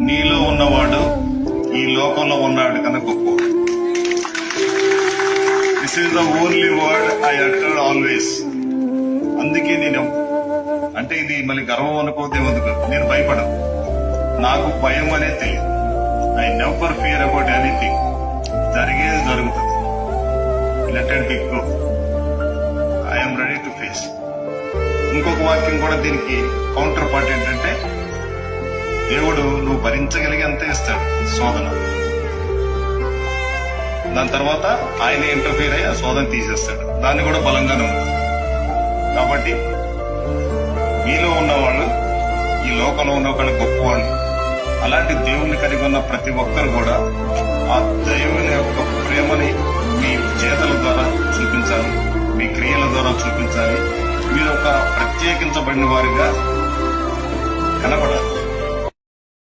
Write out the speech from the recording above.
నీలో ఉన్నవాడు ఈ లోకంలో ఉన్నాడు కన్నా గొప్పవాడు. This is the only word I uttered always. అందుకే నేను అంటే ఇది మళ్ళీ గర్వం అనుకోతే ఎందుకు, నేను భయపడను. నాకు భయం అనేది తెలియదు. I never fear about anything. జరిగేది జరుగుతుంది. Let it be go. I'm ready to face. ఇంకొక వాక్యం కూడా దీనికి కౌంటర్ పార్ట్ ఏంటంటే, దేవుడు నువ్వు భరించగలిగి అంతే ఇస్తాడు శోధన. దాని తర్వాత ఆయన ఇంటర్ఫీర్ అయ్యి ఆ శోధన తీసేస్తాడు. దాన్ని కూడా బలంగా నమ్ముతాడు. కాబట్టి మీలో ఉన్నవాళ్ళు ఈ లోకంలో ఉన్న వాళ్ళు గొప్పవాళ్ళు. అలాంటి దేవుణ్ణి కలిగి ఉన్న ప్రతి ఒక్కరు కూడా ఆ దేవుని యొక్క ప్రేమని మీ చేతల ద్వారా చూపించాలి, మీ క్రియల ద్వారా చూపించాలి. మీరు ఒక ప్రత్యేకించబడిన వారిగా కనపడాలి.